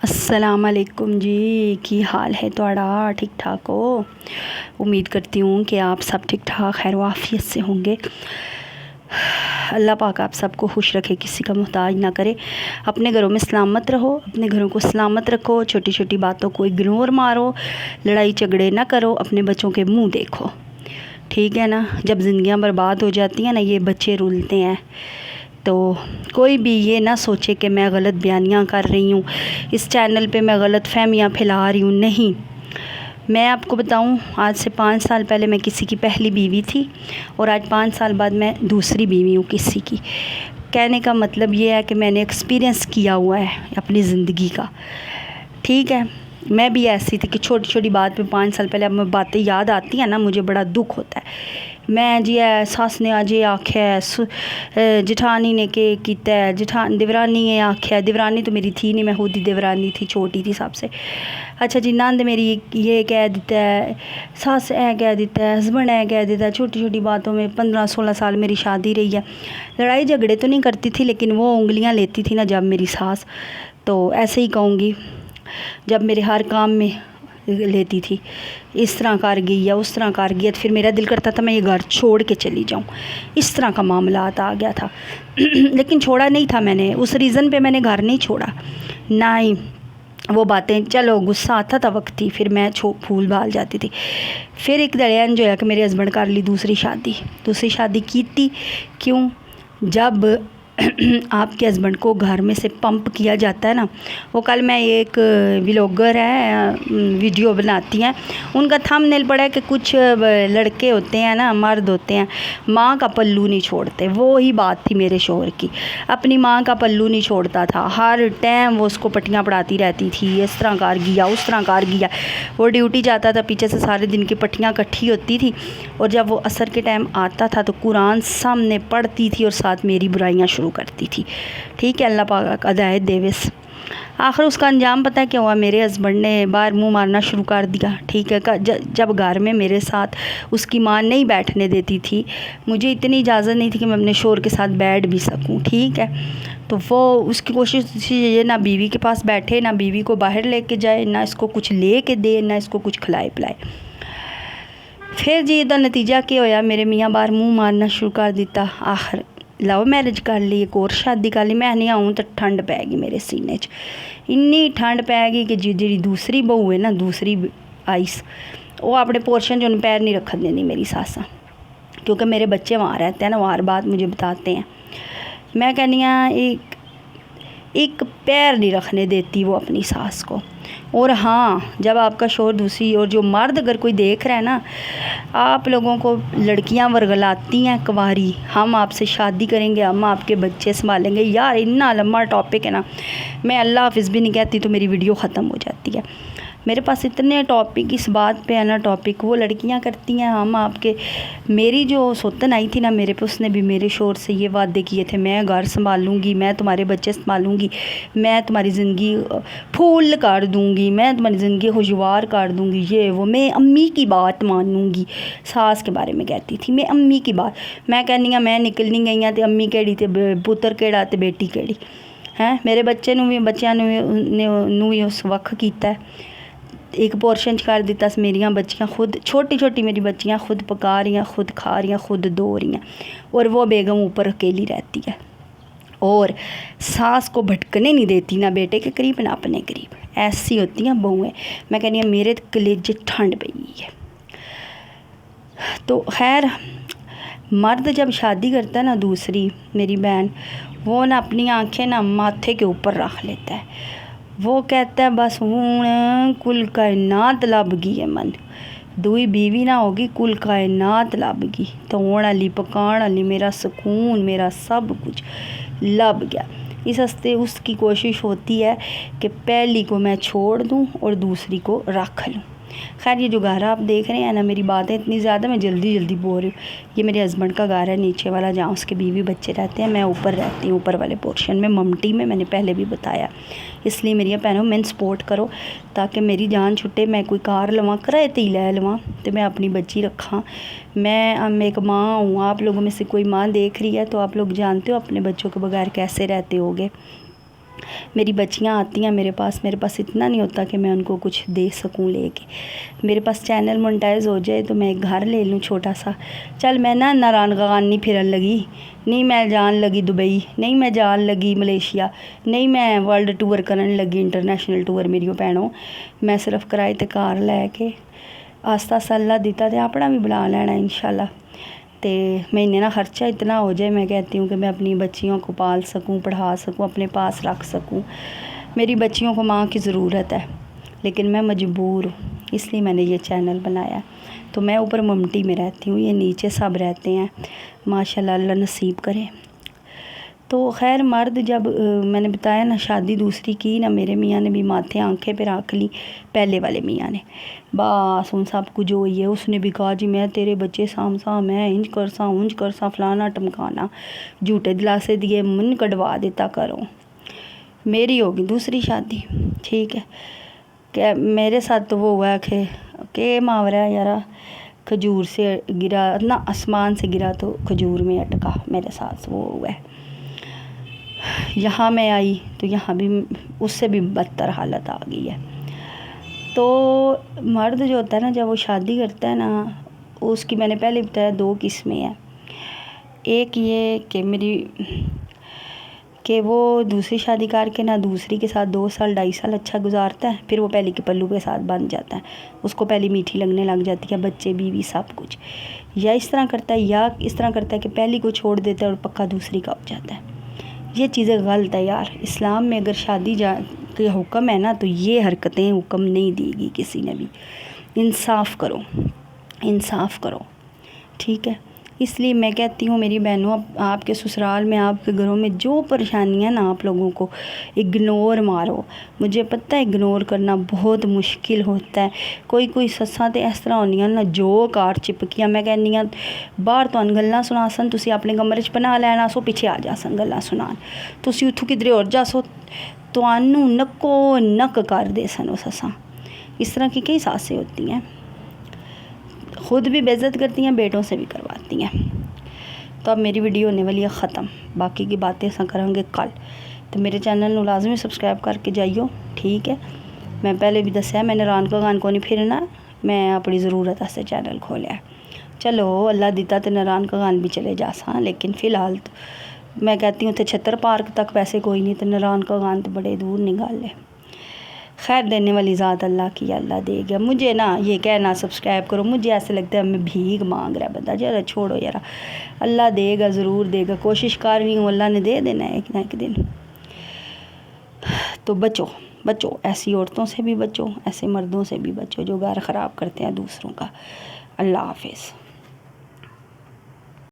अस्सलाम वालेकुम जी, की हाल है तुहाड़ा? ठीक ठाक हो? उम्मीद करती हूँ कि आप सब ठीक ठाक खैर आफियत से होंगे। अल्लाह पाक आप सबको खुश रखे, किसी का मोहताज ना करे। अपने घरों में सलामत रहो, अपने घरों को सलामत रखो, छोटी छोटी बातों को इग्नोर मारो, लड़ाई झगड़े ना करो, अपने बच्चों के मुंह देखो, ठीक है ना। जब ज़िंदगियाँ बर्बाद हो जाती हैं ना, ये बच्चे रुलते हैं। तो कोई भी ये ना सोचे कि मैं गलत बयानियाँ कर रही हूँ, इस चैनल पे मैं गलत फहमियाँ फैला रही हूँ। नहीं, मैं आपको बताऊँ, आज से 5 साल पहले मैं किसी की पहली बीवी थी और आज 5 साल बाद मैं दूसरी बीवी हूँ किसी की। कहने का मतलब ये है कि मैंने एक्सपीरियंस किया हुआ है अपनी ज़िंदगी का, ठीक है। मैं भी ऐसी थी कि छोटी छोटी बात पे 5 साल पहले अब बातें याद आती हैं ना, मुझे बड़ा दुख होता है। मैं जी सस ने अज आख्या, जठानी ने के किया, देवरानी ने आख्या। देवरानी तो मेरी थी नहीं, मैं खुद ही देवरानी थी, छोटी थी सबसे। अच्छा जी, नंद मेरी ये कह देता है, सस कह देता है, हस्बैंड कह देता है। छोटी छोटी बातों में 15-16 साल मेरी शादी रही है। लड़ाई झगड़े तो नहीं करती थी, लेकिन वो उंगलियां लेती थी ना जब मेरी सास, तो ऐसे ही कहूँगी, जब मेरे हर काम में लेती थी, इस तरह कर गई या उस तरह कर गई, तो फिर मेरा दिल करता था मैं ये घर छोड़ के चली जाऊं। इस तरह का मामलात आ गया था। लेकिन छोड़ा नहीं था मैंने, उस रीज़न पे मैंने घर नहीं छोड़ा ना ही वो बातें। चलो गुस्सा आता था वक्त ही, फिर मैं फूल बाल जाती थी। फिर एक दड़ियान जो है कि मेरे हस्बैंड कर ली दूसरी शादी की थी। क्यों? जब आपके हस्बैंड को घर में से पंप किया जाता है ना, वो कल मैं एक व्लॉगर है वीडियो बनाती हैं, उनका थंबनेल पड़ा है कि कुछ लड़के होते हैं ना, मर्द होते हैं, माँ का पल्लू नहीं छोड़ते। वो ही बात थी मेरे शोहर की, अपनी माँ का पल्लू नहीं छोड़ता था। हर टाइम वो उसको पट्टियाँ पढ़ाती रहती थी, इस तरह कर गया उस तरह कर गया। वो ड्यूटी जाता था, पीछे से सारे दिन की पट्टियाँ इकट्ठी होती थी, और जब वो असर के टाइम आता था तो कुरान सामने पढ़ती थी और साथ मेरी बुराइयाँ शुरू करती थी, ठीक है। अल्लाह पाक हिदायत देवेस। आखिर उसका अंजाम पता है क्या हुआ? मेरे हस्बैंड ने बाहर मुंह मारना शुरू कर दिया, ठीक है। जब घर में मेरे साथ उसकी माँ नहीं बैठने देती थी, मुझे इतनी इजाज़त नहीं थी कि मैं अपने शोहर के साथ बैठ भी सकूं, ठीक है। तो वो उसकी कोशिश थी ये ना बीवी के पास बैठे, ना बीवी को बाहर लेके जाए, ना इसको कुछ ले के दे, ना इसको कुछ खिलाए पिलाए। फिर जी इसका नतीजा क्या होया, मेरे मियाँ बाहर मुँह मारना शुरू कर दिता। आखिर लव मैरिज कर ली, एक और शादी कर ली। मैं नहीं आऊँ तो ठंड पै गई मेरे सीने च, इन्नी ठंड पै गई कि जी दूसरी बहू है ना, दूसरी आइस, वो अपने पोर्शन जो पैर नहीं रखन देनी मेरी सासा, क्योंकि मेरे बच्चे वहाँ रहते हैं ना, वो हर बात मुझे बताते हैं। मैं कहनी हाँ, एक पैर नहीं रखने देती वो अपनी सास को। और हाँ, जब आपका शोहर दूसरी, और जो मर्द अगर कोई देख रहा है ना, आप लोगों को लड़कियां वर्गलाती हैं कुंवारी, हम आपसे शादी करेंगे, हम आपके बच्चे संभालेंगे। यार इतना लंबा टॉपिक है ना, मैं अल्लाह हाफिज़ भी नहीं कहती तो मेरी वीडियो ख़त्म हो जाती है। मेरे पास इतने टॉपिक इस बात पे है ना, टॉपिक वो लड़कियां करती हैं, हम आपके। मेरी जो सोतन आई थी ना मेरे पे, उसने भी मेरे शोहर से ये वादे किए थे, मैं घर संभालूंगी, मैं तुम्हारे बच्चे संभालूंगी, मैं तुम्हारी ज़िंदगी फूल कर दूंगी, मैं तुम्हारी ज़िंदगी खुशगवार कर दूंगी, ये वो। मैं अम्मी की बात मानूंगी, सास के बारे में कहती थी, मैं अम्मी की बात। मैं कहनी हाँ, मैं निकलनी गई हाँ तो अम्मी केड़ी ते पुत्र केड़ा ते बेटी केड़ी है। मेरे बच्चों भी उस वक्त किया है, एक पोर्शन कर दिता। मेरिया बच्चियाँ खुद, छोटी छोटी मेरी बच्चियाँ खुद पका रही हैं, खुद खा रही हैं, खुद धो रही हैं, और वो बेगम ऊपर अकेली रहती है और सास को भटकने नहीं देती, ना बेटे के करीब ना अपने करीब। ऐसी होती हैं बहुएँ। मैं कहनी हाँ, मेरे कलेजे ठंड पई है। तो खैर, मर्द जब शादी करता है ना दूसरी, मेरी बहन, वो ना अपनी आँखें ना माथे के ऊपर रख लेता है। वो कहता है बस हूँ कुल कायनात लब गई है मन, दुई बीवी ना होगी कुल कायनात लब गई, तो वाली पकाण वाली, मेरा सुकून, मेरा सब कुछ लब गया। इस हस्ते उसकी कोशिश होती है कि पहली को मैं छोड़ दूँ और दूसरी को रख लूँ। खैर, ये जो घर आप देख रहे हैं ना, मेरी बातें इतनी ज़्यादा, मैं जल्दी जल्दी बोल रही हूँ। ये मेरे हस्बैंड का घर है नीचे वाला, जहाँ उसके बीवी बच्चे रहते हैं। मैं ऊपर रहती हूँ, ऊपर वाले पोर्शन में, ममटी में, मैंने पहले भी बताया। इसलिए मेरी भैनों मैंने सपोर्ट करो, ताकि मेरी जान छुट्टे, मैं कोई कार लवां, किराए ते ही लै लवां, तो मैं अपनी बच्ची रखा। मैं एक माँ हूँ, आप लोगों में से कोई माँ देख रही है तो आप लोग जानते हो अपने बच्चों के बगैर कैसे रहते होगे। میری بچیاں آتی ہیں میرے پاس اتنا نہیں ہوتا کہ میں ان کو کچھ دے سکوں لے کے. میرے پاس چینل مونٹائز ہو جائے تو میں ایک گھر لے لوں چھوٹا سا. چل میں نا ناران غان نہیں پھرن لگی, نہیں میں جان لگی دبئی, نہیں میں جان لگی ملیشیا, نہیں میں ورلڈ ٹور کرن لگی انٹرنیشنل ٹور میری بھینوں. میں صرف کرائے تے کار لے کے آستہ آستہ اللہ دیتا تے اپنا بھی بنا لینا انشاءاللہ. تے مہینے نا خرچہ اتنا ہو جائے, میں کہتی ہوں کہ میں اپنی بچیوں کو پال سکوں, پڑھا سکوں, اپنے پاس رکھ سکوں. میری بچیوں کو ماں کی ضرورت ہے لیکن میں مجبور ہوں, اس لیے میں نے یہ چینل بنایا. تو میں اوپر ممٹی میں رہتی ہوں, یہ نیچے سب رہتے ہیں ماشاءاللہ, اللہ نصیب کرے. تو خیر مرد جب میں نے بتایا نا شادی دوسری کی نا, میرے میاں نے بھی ماتھے آنکھیں پہ رکھ لی, پہلے والے میاں نے بس ان سب کچھ جو ہوئی ہے. اس نے بھی کہا جی میں تیرے بچے سامسا, میں انج کرساں انج کرساں, فلانا ٹمکانا, جھوٹے دلاسے دیے من کڑوا دیتا کرو. میری ہوگی دوسری شادی, ٹھیک ہے. کہ میرے ساتھ تو وہ ہوا کہ ماورا یارا کھجور سے گرا نہ آسمان سے گرا تو کھجور میں اٹکا, میرے ساتھ وہ ہوا ہے. یہاں میں آئی تو یہاں بھی اس سے بھی بدتر حالت آ گئی ہے. تو مرد جو ہوتا ہے نا جب وہ شادی کرتا ہے نا, اس کی میں نے پہلے بتایا 2 قسمیں ہیں. ایک یہ کہ وہ دوسری شادی کر کے نہ دوسری کے ساتھ 2 سال 2.5 سال اچھا گزارتا ہے, پھر وہ پہلی کے پلو کے ساتھ بن جاتا ہے, اس کو پہلی میٹھی لگنے لگ جاتی ہے, بچے بیوی سب کچھ. یا اس طرح کرتا ہے کہ پہلی کو چھوڑ دیتا ہے اور پکا دوسری کا ہو جاتا ہے. یہ چیزیں غلط ہے یار. اسلام میں اگر شادی کے حکم ہے نا تو یہ حرکتیں حکم نہیں دی گی کسی نے بھی. انصاف کرو, ٹھیک ہے. اس لیے میں کہتی ہوں میری بہنوں, آپ کے سسرال میں آپ کے گھروں میں جو پریشانیاں نا آپ لوگوں کو اگنور مارو. مجھے پتہ ہے اگنور کرنا بہت مشکل ہوتا ہے. کوئی سساں تے اس طرح ہونیاں نا جو کار چپکیاں, میں کہنی ہاں باہر تو گلاں سنا سن, تسی اپنے کمرے چ پناہ لینا سو, پیچھے آ جا سن گلاں سنان, تسی اتھوں کدھر اور جا سو توانوں نکو نک کر دے سن وہ سساں. اس طرح کی کئی ساسیں ہوتی ہیں, خود بھی بے عزت کرتی ہیں, بیٹوں سے بھی کرواتی ہیں. تو اب میری ویڈیو ہونے والی ہے ختم, باقی کی باتیں اساں کریں گے کل. تو میرے چینل نو لازمی سبسکرائب کر کے جائیو, ٹھیک ہے. میں پہلے بھی دسیا میں ناران کغان کو نہیں پھرنا, میں اپنی ضرورت سے چینل کھولیا ہے. چلو اللہ دیتا تے ناران کغان بھی چلے جا ساں, لیکن فی الحال میں کہتی ہوں تے چھتر پارک تک ویسے کوئی نہیں, تے ناران کغان تو بڑے دور نکال لے. خیر دینے والی ذات اللہ کی, اللہ دے گا. مجھے نا یہ کہنا سبسکرائب کرو, مجھے ایسے لگتا ہے ہمیں بھیک مانگ رہا ہے بندہ. ذرا چھوڑو یار, اللہ دے گا, ضرور دے گا. کوشش کر رہی ہوں, اللہ نے دے دینا ہے ایک نہ ایک دن. تو بچو ایسی عورتوں سے بھی بچو, ایسے مردوں سے بھی بچو جو گھر خراب کرتے ہیں دوسروں کا. اللہ حافظ.